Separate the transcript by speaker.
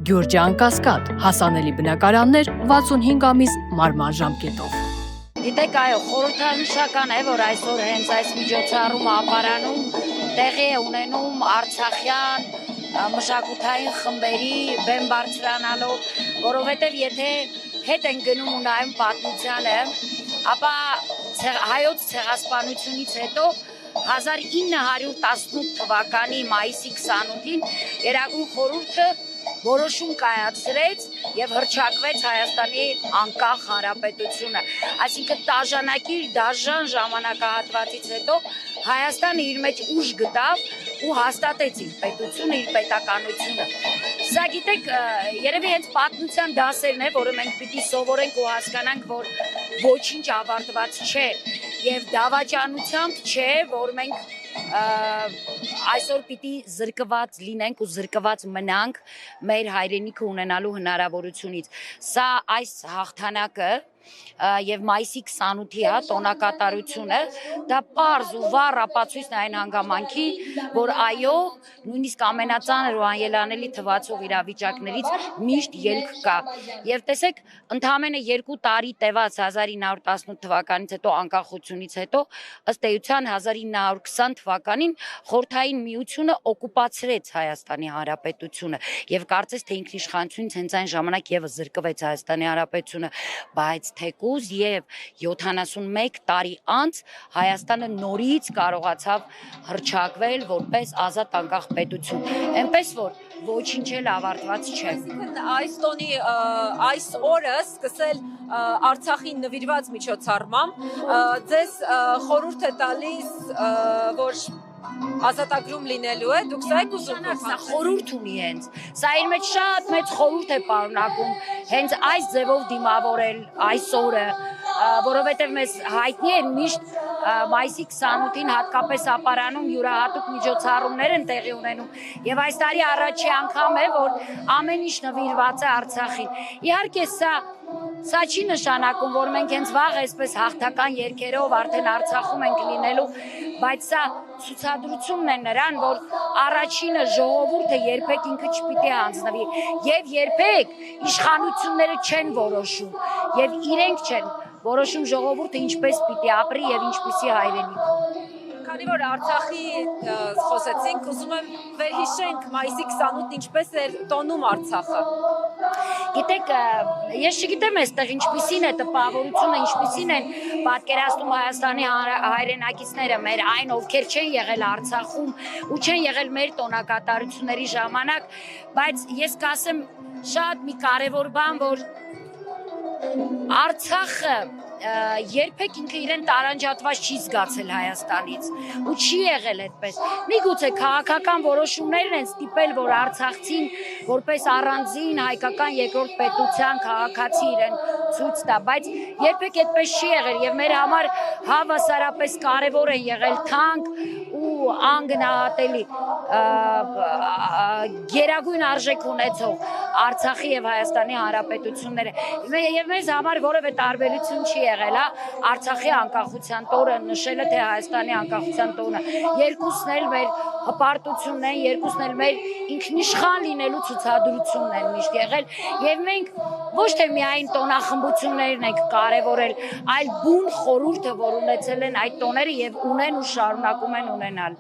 Speaker 1: Գյուրջան Կասկադ, հասանելի բնակարաններ 65 ամիս մարման ժամկետով։
Speaker 2: Գիտեք, այո, խորհրդանշական է, որ այսօր հենց այս միջոցառումը ապարանում տեղի է ունենում արցախյան մշակութային խմբերի բեմ բարձրանալով, որովհետև եթե հետ են գնում ու նայում պատմությանը, ապա հայոց ցեղասպանությունից հետո 1918 թվականի մայիսի 28-ին Գերագույն խորհուրդը որոշում կայացրեց եւ հռչակվեց Հայաստանի անկախ հանրապետությունը, այսինքն դաժան ժամանակահատվածից հետո Հայաստանը իր մեջ ուժ գտավ ու հաստատեց իր պետությունը, իր պետականությունը։ Սա գիտեք, երևի հենց պատմության դասերն է, որը մենք պիտի սովորենք ու հասկանանք, որ ոչինչ ավարտված չէ եւ դավաճանությամբ չէ, որ մենք այսօր պիտի զրկված լինենք ու զրկված մնանք մեր հայրենիքը ունենալու հնարավորությունից։ Սա այս հաղթանակը եւ մայիսի 28-ի տոնակատարությունը դա պարզ ու վառ ապացույցն է այն հանգամանքի, որ այո, նույնիսկ ամենածանր ու անելանելի թվացող իրավիճակներից միշտ ելք կա։ Եվ տեսեք, ընդամենը 2 տարի տևած 1918 թվականից հետո անկախությունից հետո ըստ էության 1920 թվականին Խորհրդային Միությունը օկուպացրեց Հայաստանի Հանրապետությունը եւ կարծես թե ինքնիշխանությունից հենց այն ժամանակ եւս զրկվեց Հայաստանի Հանրապետությունը, բայց թեկուզ եւ 71 տարի անց Հայաստանը նորից կարողացավ հռչակվել որպես ազատ անկախ պետություն, այնպես որ ոչինչ էլ ավարտված չէ։
Speaker 3: Այս տոնի այս օրը սկսել Արցախին նվիրված միջոցառմամբ ձեզ խորհուրդ է տալիս, որ ազատագրում լինելու է, դուք սա եք ուզում
Speaker 2: խորհուրդ ունի հենց, սա իր մեջ շատ մեծ խորհուրդ է պարունակում հենց այս ձևով դիմավորել այս օրը, որովհետև մեզ հայտնի է միշտ մայիսի 28-ին հատկապես ապարանում յուրահատուկ միջոցառումներ են տեղի ունենում եւ այս տարի առաջի անգամ է, որ ամեն ինչ նվիրված է Արցախին։ Իհարկե սա չի նշանակում, որ մենք հենց վաղ այսպես հաղթական երգերով արդեն Արցախում ենք լինելու, բայց սա ցուցադրությունն է նրան, որ առաջինը ժողովուրդը երբեք ինքը չպիտի հանձնվի եւ երբեք իշխանությունները չեն որոշում եւ իրենք չեն որոշում ժողովուրդը ինչպես պիտի ապրի եւ ինչպիսի հայրենիք։
Speaker 3: Քանի որ Արցախի խոսեցինք, ուզում եմ վերհիշենք մայիսի 28-ն ինչպես էր տոնում Արցախը։
Speaker 2: Գիտեք, ես չգիտեմ այստեղ ինչպիսին է տպավորությունը, ինչպիսին են պատկերացնում Հայաստանի հայրենակիցները մեր այն, ովքեր չեն եղել Արցախում ու չեն եղել մեր տոնակատարությունների ժամանակ, բայց ես կասեմ շատ մի կարևոր բան, որ Արցախը երբեք ինքը իրեն տարանջատված չի զգացել Հայաստանից ու չի եղել այդպես։ Միգուցե քաղաքական որոշումներն են ստիպել, որ Արցախցին որպես առանձին հայկական երկրորդ պետության քաղաքացի իրեն ցույց տա, բայց երբեք այդպես չի եղել եւ մեր համար հավասարապես կարեւոր են եղել թանկ ու անգնահատելի գերագույն արժեք ունեցող Արցախի եւ Հայաստանի հանրապետությունները եւ մեզ համար որևէ տարբերություն չի եղել, Արցախի անկախության տոնը նշելը թե Հայաստանի անկախության տոնը, երկուսն էլ մեր հպարտությունն են, երկուսն էլ մեր ինքնիշխան լինելու ցուցադրությունն են միշտ եղել եւ մենք ոչ թե միայն տոնախմբություններն ենք կարեւորել, այլ բուն խորհուրդը, որ ունեցել են այդ տոները եւ ունեն ու շարունակում են ունենալ։